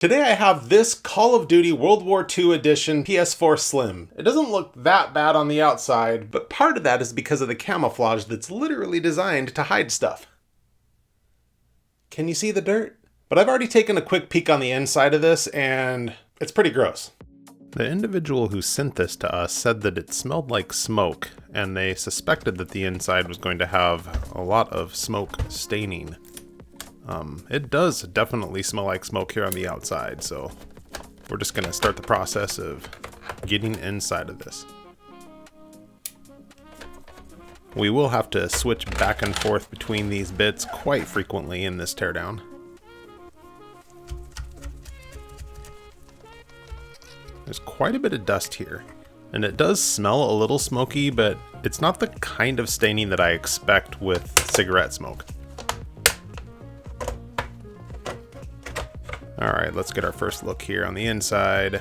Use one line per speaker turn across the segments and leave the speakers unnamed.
Today I have this Call of Duty World War II Edition PS4 Slim. It doesn't look that bad on the outside, but part of that is because of the camouflage that's literally designed to hide stuff. Can you see the dirt? But I've already taken a quick peek on the inside of this, and it's pretty gross. The individual who sent this to us said that it smelled like smoke, and they suspected that the inside was going to have a lot of smoke staining. It does definitely smell like smoke here on the outside, so we're just going to start the process of getting inside of this. We will have to switch back and forth between these bits quite frequently in this teardown. There's quite a bit of dust here, and it does smell a little smoky, but it's not the kind of staining that I expect with cigarette smoke. Alright, let's get our first look here on the inside.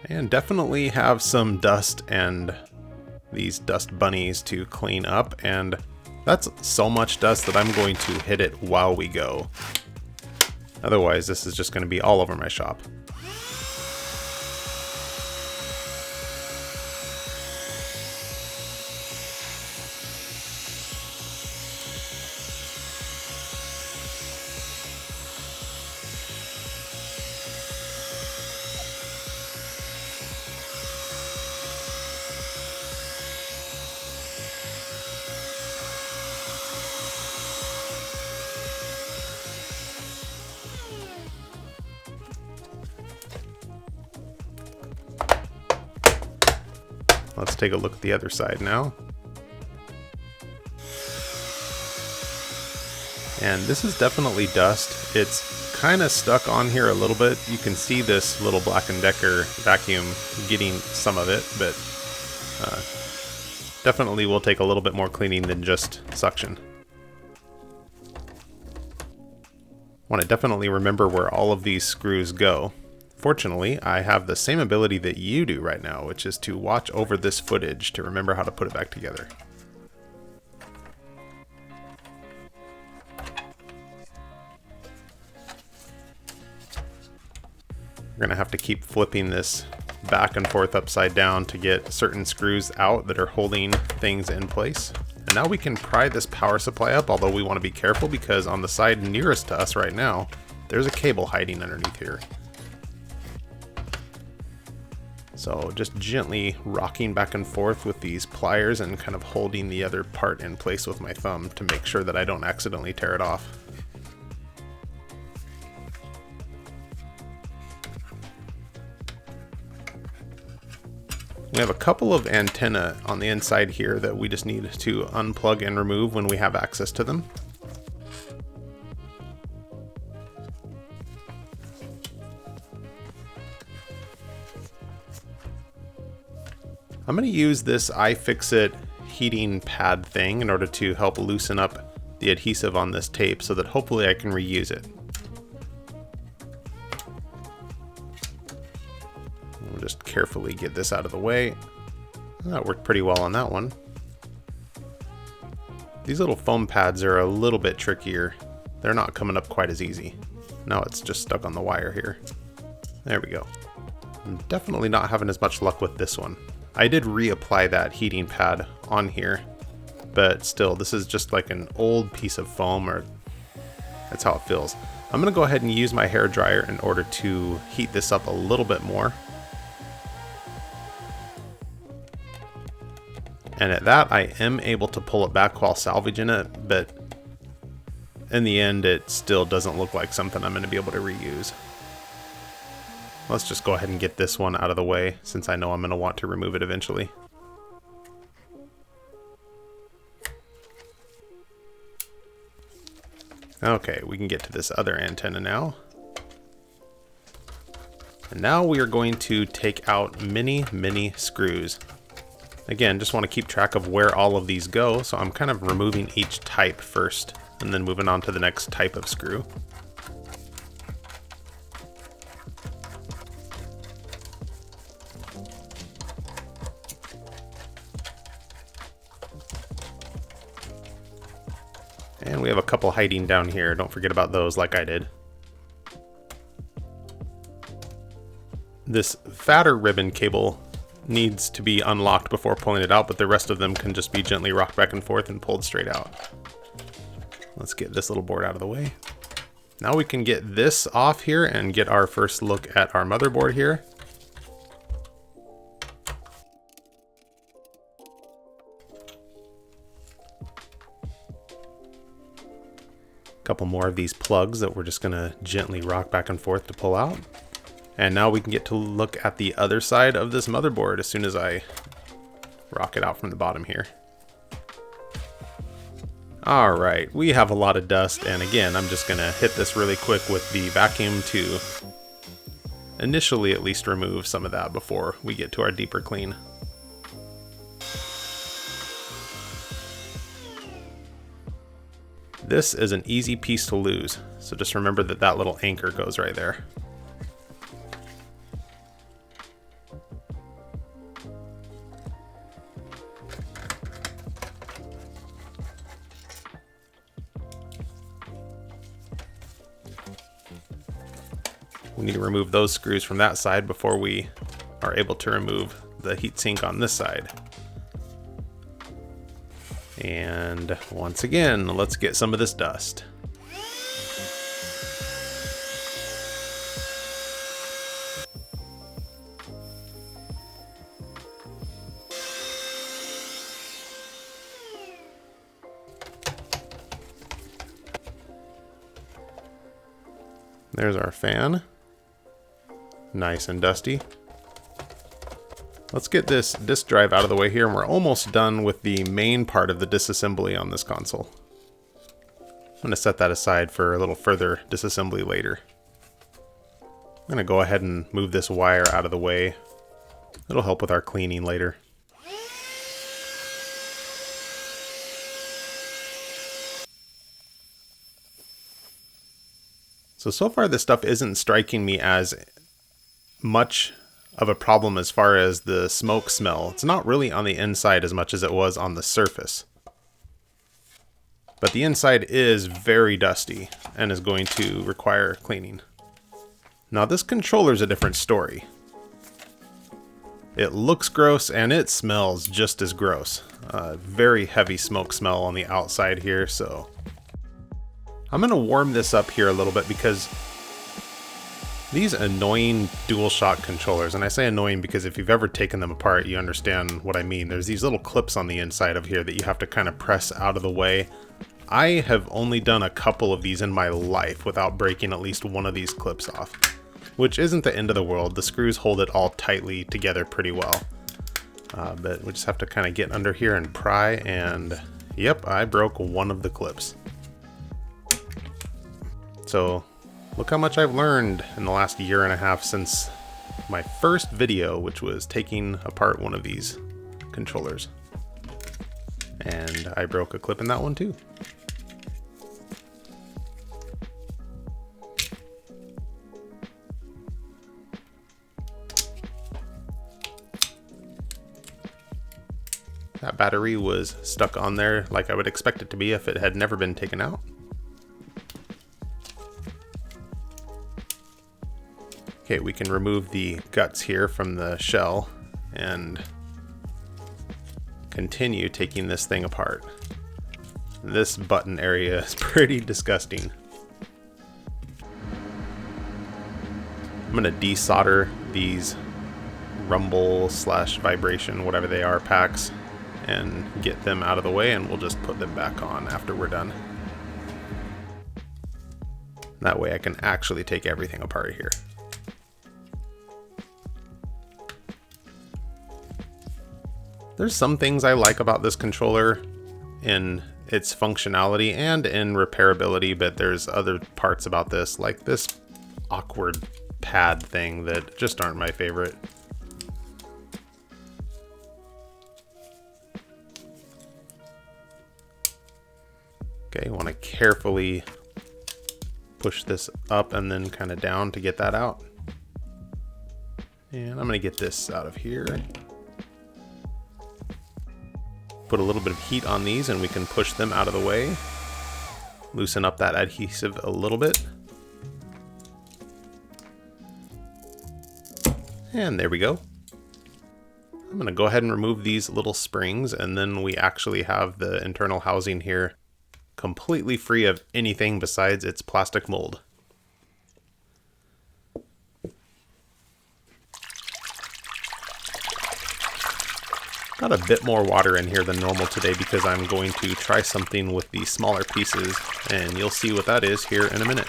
And definitely have some dust and these dust bunnies to clean up, and that's so much dust that I'm going to hit it while we go. Otherwise, this is just going to be all over my shop. Let's take a look at the other side now. And this is definitely dust. It's kind of stuck on here a little bit. You can see this little Black & Decker vacuum getting some of it, but definitely will take a little bit more cleaning than just suction. Want to definitely remember where all of these screws go. Fortunately, I have the same ability that you do right now, which is to watch over this footage to remember how to put it back together. We're going to have to keep flipping this back and forth upside down to get certain screws out that are holding things in place. And now we can pry this power supply up, although we want to be careful because on the side nearest to us right now, there's a cable hiding underneath here. So just gently rocking back and forth with these pliers and kind of holding the other part in place with my thumb to make sure that I don't accidentally tear it off. We have a couple of antennae on the inside here that we just need to unplug and remove when we have access to them. I'm going to use this iFixit heating pad thing in order to help loosen up the adhesive on this tape so that hopefully I can reuse it. We'll just carefully get this out of the way. That worked pretty well on that one. These little foam pads are a little bit trickier. They're not coming up quite as easy. Now it's just stuck on the wire here. There we go. I'm definitely not having as much luck with this one. I did reapply that heating pad on here, but still, this is just like an old piece of foam, or that's how it feels. I'm gonna go ahead and use my hair dryer in order to heat this up a little bit more. And at that, I am able to pull it back while salvaging it, but in the end, it still doesn't look like something I'm gonna be able to reuse. Let's just go ahead and get this one out of the way since I know I'm going to want to remove it eventually. Okay, we can get to this other antenna now. And now we are going to take out many screws. Again, just want to keep track of where all of these go, so I'm kind of removing each type first and then moving on to the next type of screw. And we have a couple hiding down here. Don't forget about those like I did. This fatter ribbon cable needs to be unlocked before pulling it out, but the rest of them can just be gently rocked back and forth and pulled straight out. Let's get this little board out of the way. Now we can get this off here and get our first look at our motherboard here. Couple more of these plugs that we're just gonna gently rock back and forth to pull out. And now we can get to look at the other side of this motherboard as soon as I rock it out from the bottom here. All right, we have a lot of dust, and again, I'm just gonna hit this really quick with the vacuum to initially at least remove some of that before we get to our deeper clean. This is an easy piece to lose, so just remember that that little anchor goes right there. We need to remove those screws from that side before we are able to remove the heatsink on this side. And once again, let's get some of this dust. There's our fan. Nice and dusty. Let's get this disk drive out of the way here, and we're almost done with the main part of the disassembly on this console. I'm going to set that aside for a little further disassembly later. I'm going to go ahead and move this wire out of the way. It'll help with our cleaning later. So far this stuff isn't striking me as much of a problem as far as the smoke smell. It's not really on the inside as much as it was on the surface. But the inside is very dusty and is going to require cleaning. Now this controller's a different story. It looks gross and it smells just as gross. Very heavy smoke smell on the outside here, so I'm gonna warm this up here a little bit because these annoying DualShock controllers, and I say annoying because if you've ever taken them apart, you understand what I mean. There's these little clips on the inside of here that you have to kind of press out of the way. I have only done a couple of these in my life without breaking at least one of these clips off, which isn't the end of the world. The screws hold it all tightly together pretty well. But we just have to kind of get under here and pry, and yep, I broke one of the clips. So look how much I've learned in the last year and a half since my first video, which was taking apart one of these controllers. And I broke a clip in that one too. That battery was stuck on there like I would expect it to be if it had never been taken out. Okay, we can remove the guts here from the shell and continue taking this thing apart. This button area is pretty disgusting. I'm going to desolder these rumble / vibration, whatever they are, packs and get them out of the way, and we'll just put them back on after we're done. That way I can actually take everything apart here. There's some things I like about this controller in its functionality and in repairability, but there's other parts about this, like this awkward pad thing, that just aren't my favorite. Okay, want to carefully push this up and then kind of down to get that out. And I'm going to get this out of here. Put a little bit of heat on these and we can push them out of the way. Loosen up that adhesive a little bit. And there we go. I'm going to go ahead and remove these little springs, and then we actually have the internal housing here completely free of anything besides its plastic mold. Got a bit more water in here than normal today because I'm going to try something with the smaller pieces, and you'll see what that is here in a minute.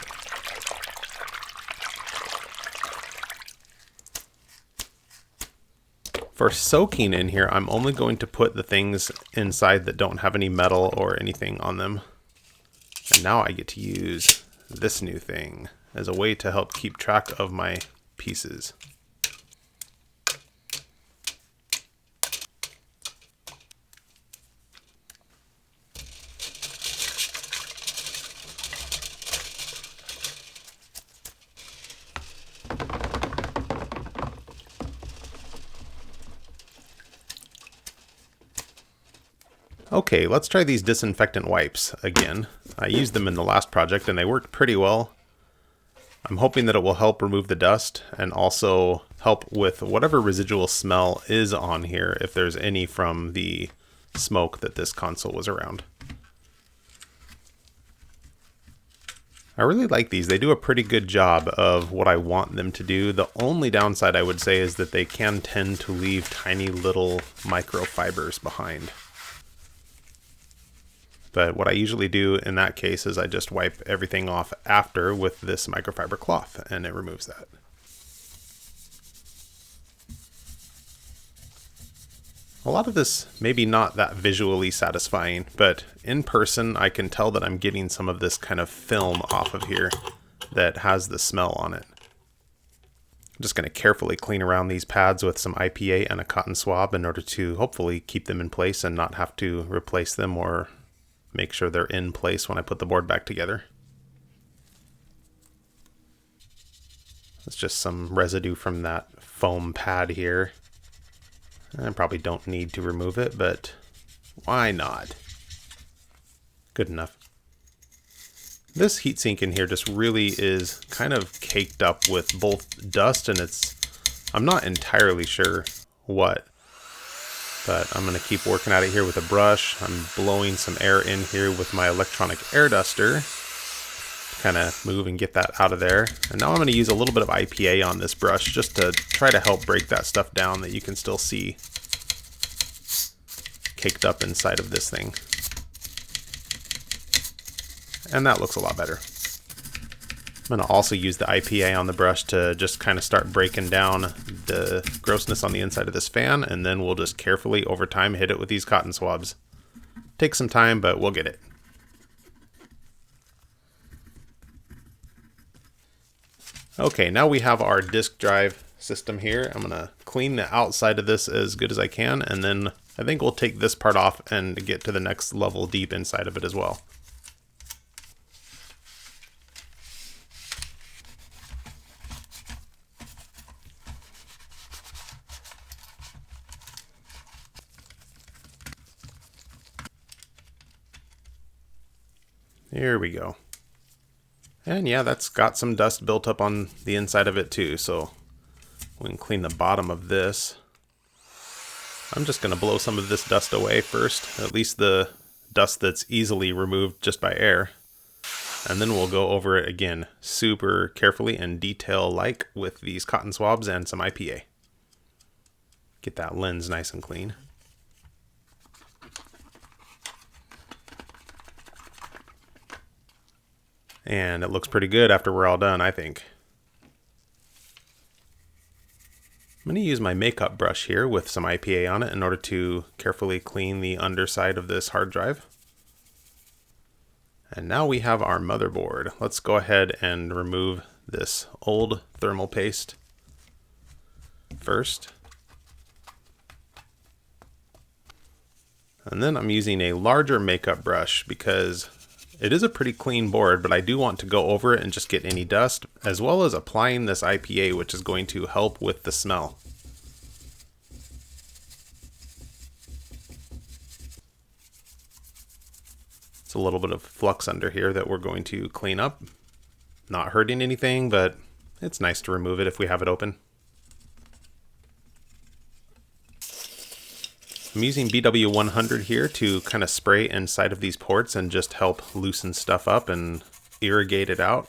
For soaking in here, I'm only going to put the things inside that don't have any metal or anything on them. And now I get to use this new thing as a way to help keep track of my pieces. Okay, let's try these disinfectant wipes again. I used them in the last project and they worked pretty well. I'm hoping that it will help remove the dust and also help with whatever residual smell is on here, if there's any from the smoke that this console was around. I really like these. They do a pretty good job of what I want them to do. The only downside I would say is that they can tend to leave tiny little microfibers behind. But what I usually do in that case is I just wipe everything off after with this microfiber cloth, and it removes that. A lot of this maybe not that visually satisfying, but in person I can tell that I'm getting some of this kind of film off of here that has the smell on it. I'm just going to carefully clean around these pads with some IPA and a cotton swab in order to hopefully keep them in place and not have to replace them or make sure they're in place when I put the board back together. It's just some residue from that foam pad here. I probably don't need to remove it, but why not? Good enough. This heatsink in here just really is kind of caked up with both dust and I'm not entirely sure what. But I'm going to keep working at it here with a brush. I'm blowing some air in here with my electronic air duster to kind of move and get that out of there. And now I'm going to use a little bit of IPA on this brush just to try to help break that stuff down that you can still see caked up inside of this thing. And that looks a lot better. I'm going to also use the IPA on the brush to just kind of start breaking down the grossness on the inside of this fan, and then we'll just carefully over time hit it with these cotton swabs. Takes some time, but we'll get it. Okay, now we have our disk drive system here. I'm going to clean the outside of this as good as I can, and then I think we'll take this part off and get to the next level deep inside of it as well. Here we go. And yeah, that's got some dust built up on the inside of it too, so we can clean the bottom of this. I'm just going to blow some of this dust away first, at least the dust that's easily removed just by air. And then we'll go over it again super carefully and detail-like with these cotton swabs and some IPA. Get that lens nice and clean. And it looks pretty good after we're all done, I think. I'm going to use my makeup brush here with some IPA on it in order to carefully clean the underside of this hard drive. And now we have our motherboard. Let's go ahead and remove this old thermal paste first. And then I'm using a larger makeup brush because it is a pretty clean board, but I do want to go over it and just get any dust, as well as applying this IPA, which is going to help with the smell. It's a little bit of flux under here that we're going to clean up. Not hurting anything, but it's nice to remove it if we have it open. I'm using BW100 here to kind of spray inside of these ports and just help loosen stuff up and irrigate it out.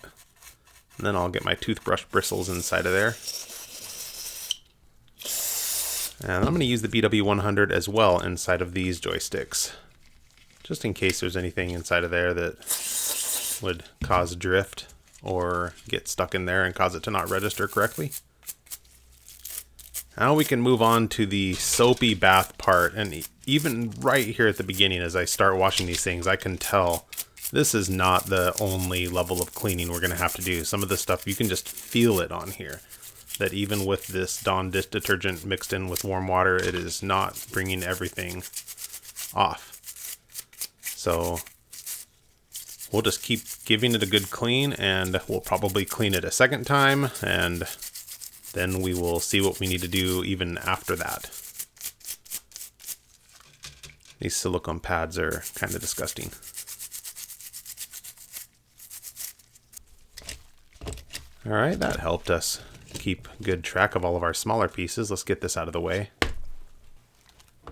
And then I'll get my toothbrush bristles inside of there. And I'm going to use the BW100 as well inside of these joysticks, just in case there's anything inside of there that would cause drift or get stuck in there and cause it to not register correctly. Now we can move on to the soapy bath part, and even right here at the beginning as I start washing these things, I can tell this is not the only level of cleaning we're going to have to do. Some of the stuff, you can just feel it on here, that even with this Dawn dish detergent mixed in with warm water, it is not bringing everything off. So we'll just keep giving it a good clean, and we'll probably clean it a second time, and then we will see what we need to do even after that. These silicone pads are kind of disgusting. All right, that helped us keep good track of all of our smaller pieces. Let's get this out of the way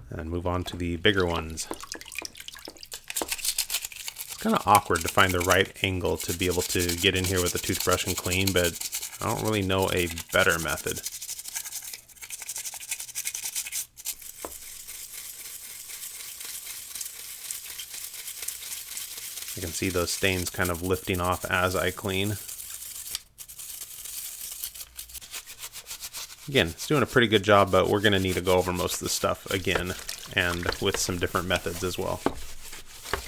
and move on to the bigger ones. It's kind of awkward to find the right angle to be able to get in here with a toothbrush and clean, but I don't really know a better method. I can see those stains kind of lifting off as I clean. Again, it's doing a pretty good job, but we're going to need to go over most of the stuff again, and with some different methods as well.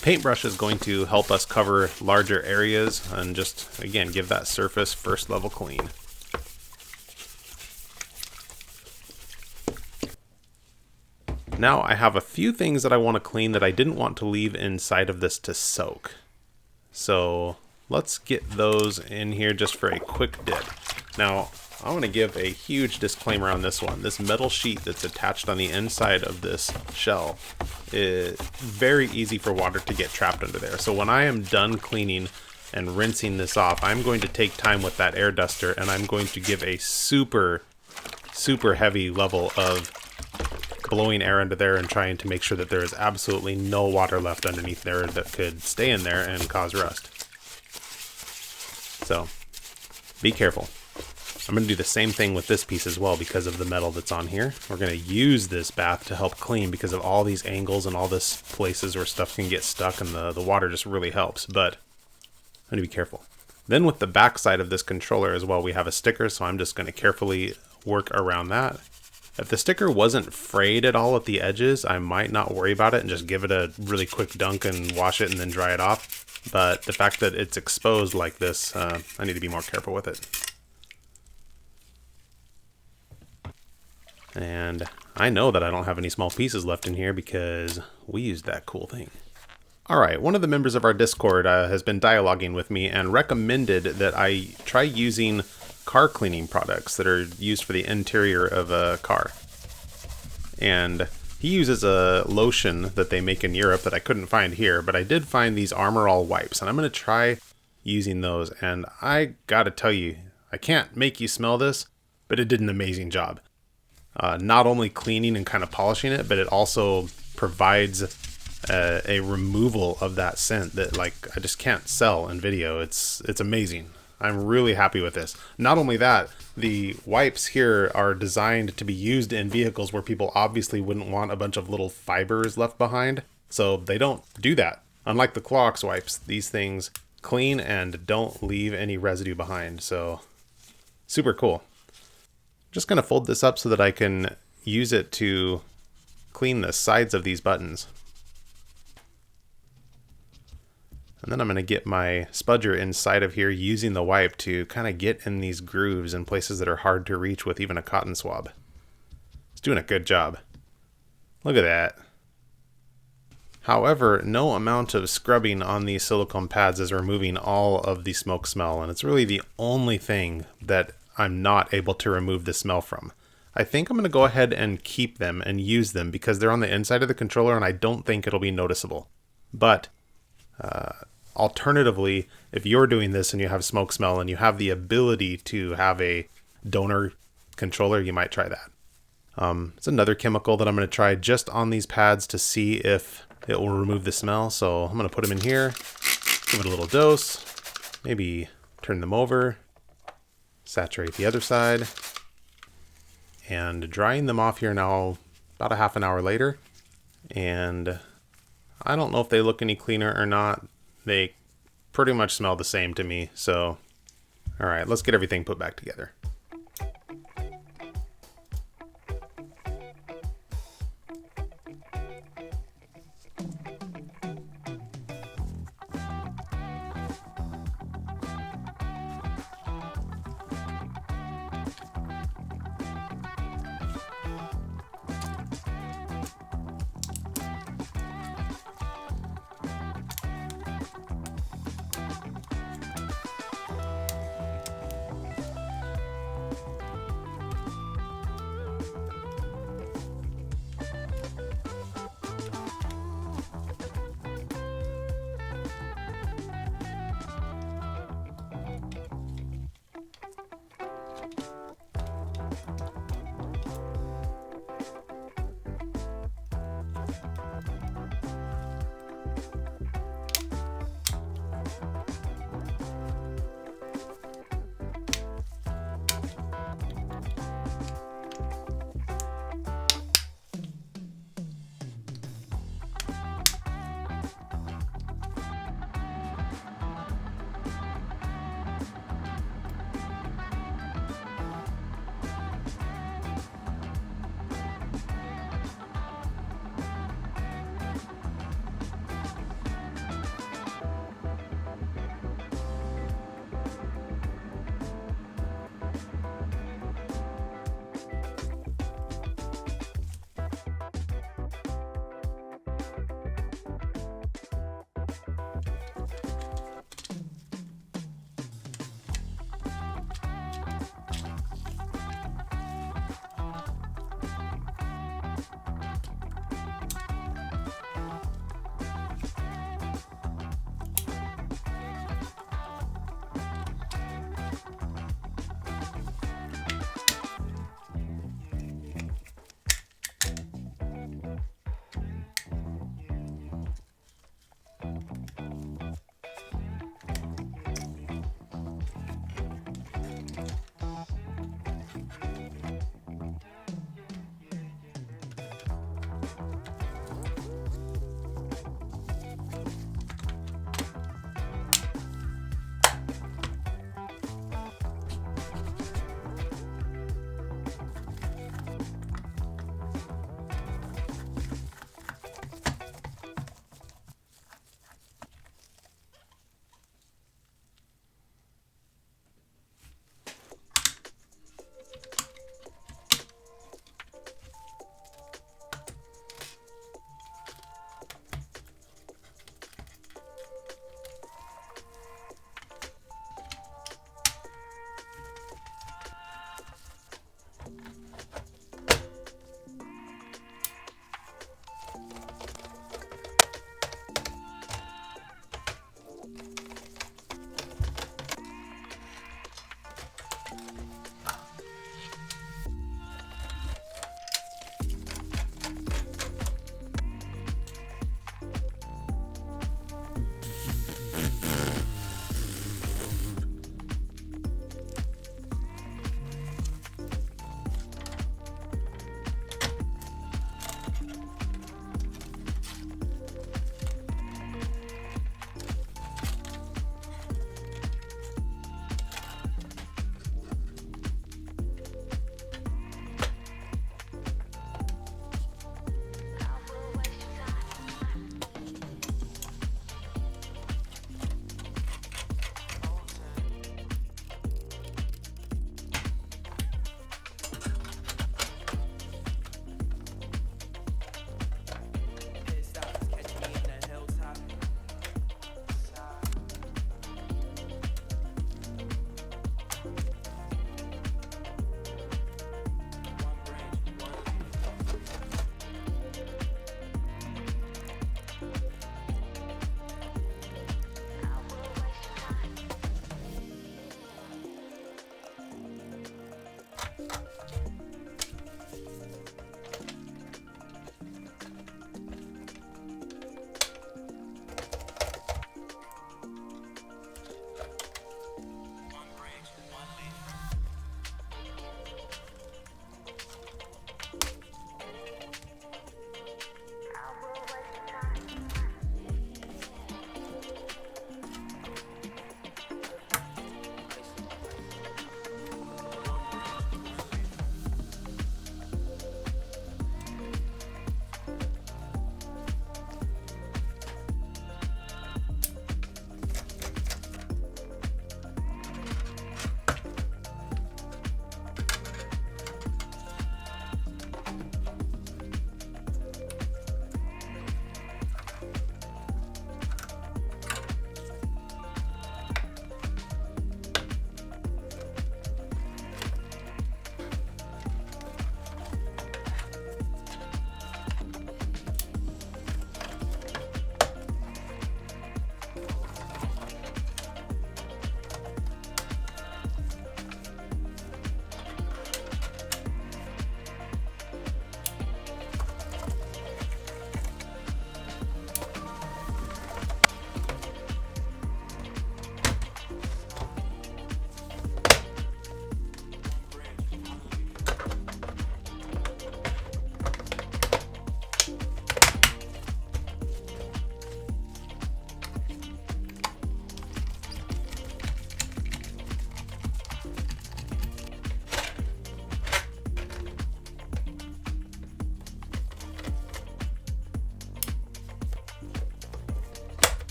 Paintbrush is going to help us cover larger areas and just, again, give that surface first level clean. Now I have a few things that I want to clean that I didn't want to leave inside of this to soak. So let's get those in here just for a quick dip. Now, I want to give a huge disclaimer on this one. This metal sheet that's attached on the inside of this shell is very easy for water to get trapped under there. So when I am done cleaning and rinsing this off, I'm going to take time with that air duster, and I'm going to give a super heavy level of blowing air under there and trying to make sure that there is absolutely no water left underneath there that could stay in there and cause rust. So be careful. I'm going to do the same thing with this piece as well because of the metal that's on here. We're going to use this bath to help clean because of all these angles and all this places where stuff can get stuck, and the water just really helps, but I'm going to be careful. Then with the back side of this controller as well, we have a sticker, so I'm just going to carefully work around that. If the sticker wasn't frayed at all at the edges, I might not worry about it and just give it a really quick dunk and wash it and then dry it off. But the fact that it's exposed like this, I need to be more careful with it. And I know that I don't have any small pieces left in here because we used that cool thing. Alright, one of the members of our Discord has been dialoguing with me and recommended that I try using car cleaning products that are used for the interior of a car. And he uses a lotion that they make in Europe that I couldn't find here, but I did find these Armor All wipes, and I'm going to try using those. And I gotta tell you, I can't make you smell this, but it did an amazing job. Not only cleaning and kind of polishing it, but it also provides a removal of that scent that, like, I just can't sell in video. It's amazing. I'm really happy with this. Not only that, the wipes here are designed to be used in vehicles where people obviously wouldn't want a bunch of little fibers left behind, so they don't do that. Unlike the Clorox wipes, these things clean and don't leave any residue behind, so super cool. Just gonna fold this up so that I can use it to clean the sides of these buttons. And then I'm gonna get my spudger inside of here using the wipe to kind of get in these grooves in places that are hard to reach with even a cotton swab. It's doing a good job. Look at that. However, no amount of scrubbing on these silicone pads is removing all of the smoke smell, and it's really the only thing that I'm not able to remove the smell from. I think I'm going to go ahead and keep them and use them because they're on the inside of the controller and I don't think it'll be noticeable. But alternatively, if you're doing this and you have smoke smell and you have the ability to have a donor controller, you might try that. It's another chemical that I'm going to try just on these pads to see if it will remove the smell. So I'm going to put them in here, give it a little dose, maybe turn them over, saturate the other side, and drying them off here now about a half an hour later. And I don't know if they look any cleaner or not. They pretty much smell the same to me. So, all right, let's get everything put back together.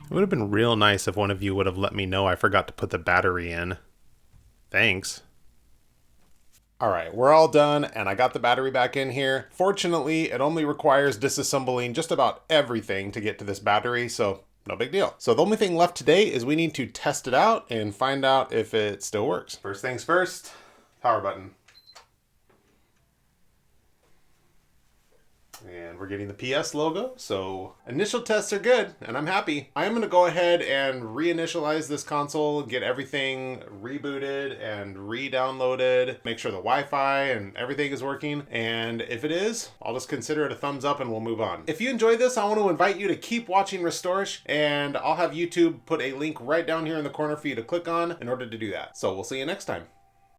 It would have been real nice if one of you would have let me know I forgot to put the battery in. Thanks. Alright, we're all done, and I got the battery back in here. Fortunately, it only requires disassembling just about everything to get to this battery, so no big deal. So the only thing left today is we need to test it out and find out if it still works. First things first, power button. And we're getting the PS logo, so initial tests are good, and I'm happy. I'm going to go ahead and reinitialize this console, get everything rebooted and re-downloaded, make sure the Wi-Fi and everything is working, and if it is, I'll just consider it a thumbs up and we'll move on. If you enjoyed this, I want to invite you to keep watching Restorish, and I'll have YouTube put a link right down here in the corner for you to click on in order to do that. So we'll see you next time.